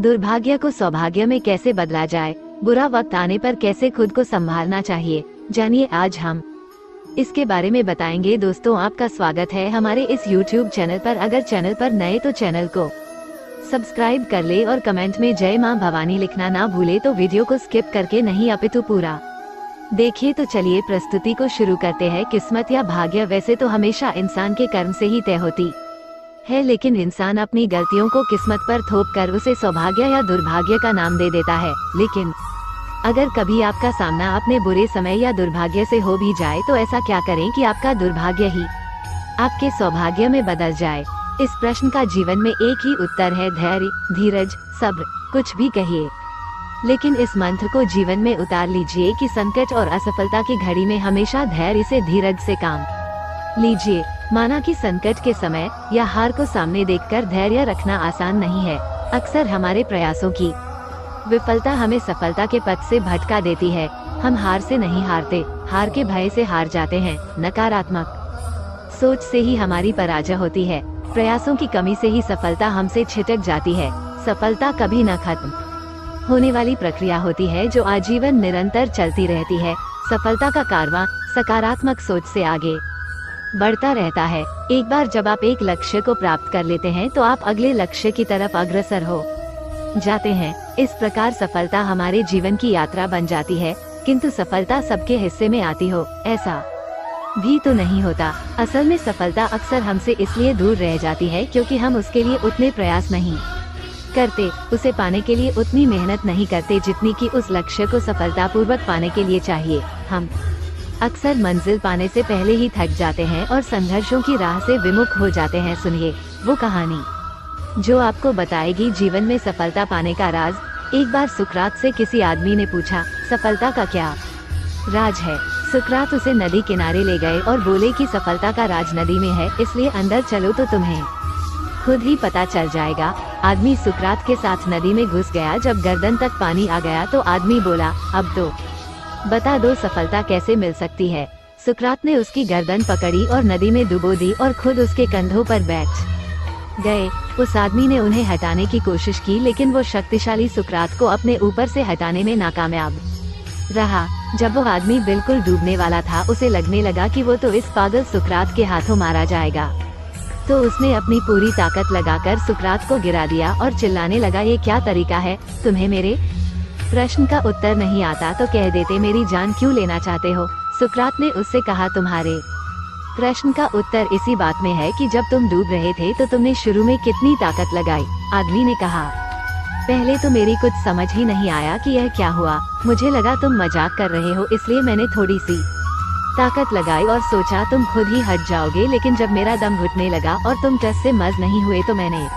दुर्भाग्य को सौभाग्य में कैसे बदला जाए, बुरा वक्त आने पर कैसे खुद को संभालना चाहिए, जानिए आज हम इसके बारे में बताएंगे। दोस्तों, आपका स्वागत है हमारे इस YouTube चैनल पर। अगर चैनल पर नए तो चैनल को सब्सक्राइब कर ले और कमेंट में जय मां भवानी लिखना ना भूले। तो वीडियो को स्किप करके नहीं अपितु पूरा देखिए। तो चलिए प्रस्तुति को शुरू करते हैं। किस्मत या भाग्य वैसे तो हमेशा इंसान के कर्म से ही तय होती है, लेकिन इंसान अपनी गलतियों को किस्मत पर थोप कर उसे सौभाग्य या दुर्भाग्य का नाम दे देता है। लेकिन अगर कभी आपका सामना अपने बुरे समय या दुर्भाग्य से हो भी जाए तो ऐसा क्या करें कि आपका दुर्भाग्य ही आपके सौभाग्य में बदल जाए। इस प्रश्न का जीवन में एक ही उत्तर है, धैर्य, धीरज, सब्र, कुछ भी कहिए। लेकिन इस मंत्र को जीवन में उतार लीजिए कि संकट और असफलता की घड़ी में हमेशा धैर्य से, धीरज से काम लीजिए। माना कि संकट के समय या हार को सामने देखकर धैर्य रखना आसान नहीं है। अक्सर हमारे प्रयासों की विफलता हमें सफलता के पथ से भटका देती है। हम हार से नहीं हारते, हार के भय से हार जाते हैं। नकारात्मक सोच से ही हमारी पराजय होती है। प्रयासों की कमी से ही सफलता हमसे छिटक जाती है। सफलता कभी न खत्म होने वाली प्रक्रिया होती है जो आजीवन निरंतर चलती रहती है। सफलता का कारवां सकारात्मक सोच से आगे बढ़ता रहता है। एक बार जब आप एक लक्ष्य को प्राप्त कर लेते हैं तो आप अगले लक्ष्य की तरफ अग्रसर हो जाते हैं। इस प्रकार सफलता हमारे जीवन की यात्रा बन जाती है। किंतु सफलता सबके हिस्से में आती हो ऐसा भी तो नहीं होता। असल में सफलता अक्सर हमसे इसलिए दूर रह जाती है क्योंकि हम उसके लिए उतने प्रयास नहीं करते, उसे पाने के लिए उतनी मेहनत नहीं करते जितनी कि उस लक्ष्य को सफलतापूर्वक पाने के लिए चाहिए। हम अक्सर मंजिल पाने से पहले ही थक जाते हैं और संघर्षों की राह से विमुख हो जाते हैं। सुनिए वो कहानी जो आपको बताएगी जीवन में सफलता पाने का राज। एक बार सुकरात से किसी आदमी ने पूछा, सफलता का क्या राज है? सुकरात उसे नदी किनारे ले गए और बोले कि सफलता का राज नदी में है, इसलिए अंदर चलो तो तुम्हें खुद ही पता चल जाएगा। आदमी सुकरात के साथ नदी में घुस गया। जब गर्दन तक पानी आ गया तो आदमी बोला, अब तो बता दो सफलता कैसे मिल सकती है। सुकरात ने उसकी गर्दन पकड़ी और नदी में डुबो दी और खुद उसके कंधों पर बैठ गए। उस आदमी ने उन्हें हटाने की कोशिश की, लेकिन वो शक्तिशाली सुकरात को अपने ऊपर से हटाने में नाकामयाब रहा। जब वो आदमी बिल्कुल डूबने वाला था, उसे लगने लगा कि वो तो इस पागल सुकरात के हाथों मारा जाएगा। तो उसने अपनी पूरी ताकत लगाकर सुकरात को गिरा दिया और चिल्लाने लगा, ये क्या तरीका है? तुम्हें मेरे प्रश्न का उत्तर नहीं आता तो कह देते, मेरी जान क्यों लेना चाहते हो? सुकरात ने उससे कहा, तुम्हारे प्रश्न का उत्तर इसी बात में है कि जब तुम डूब रहे थे तो तुमने शुरू में कितनी ताकत लगाई। आदमी ने कहा, पहले तो मेरी कुछ समझ ही नहीं आया कि यह क्या हुआ। मुझे लगा तुम मजाक कर रहे हो, इसलिए मैंने थोड़ी सी ताकत लगाई और सोचा तुम खुद ही हट जाओगे। लेकिन जब मेरा दम घुटने लगा और तुम टस से मस नहीं हुए तो मैंने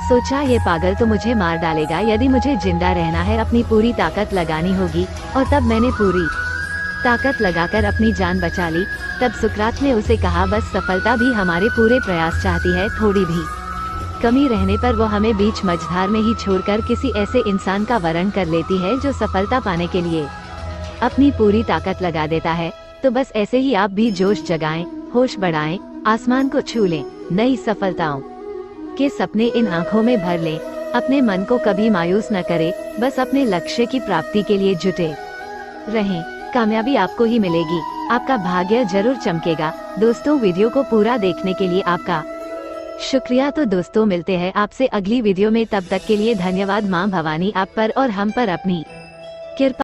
सोचा ये पागल तो मुझे मार डालेगा। यदि मुझे जिंदा रहना है अपनी पूरी ताकत लगानी होगी। और तब मैंने पूरी ताकत लगाकर अपनी जान बचा ली। तब सुकरात ने उसे कहा, बस सफलता भी हमारे पूरे प्रयास चाहती है। थोड़ी भी कमी रहने पर वो हमें बीच मझधार में ही छोड़कर किसी ऐसे इंसान का वरण कर लेती है जो सफलता पाने के लिए अपनी पूरी ताकत लगा देता है। तो बस ऐसे ही आप भी जोश जगाएं, होश बढ़ाएं, आसमान को छू लें, नई सफलताओं के सपने इन आँखों में भर लें। अपने मन को कभी मायूस न करें, बस अपने लक्ष्य की प्राप्ति के लिए जुटे रहें। कामयाबी आपको ही मिलेगी, आपका भाग्य जरूर चमकेगा। दोस्तों, वीडियो को पूरा देखने के लिए आपका शुक्रिया। तो दोस्तों, मिलते हैं आपसे अगली वीडियो में। तब तक के लिए धन्यवाद। मां भवानी आप पर और हम पर अपनी कृपा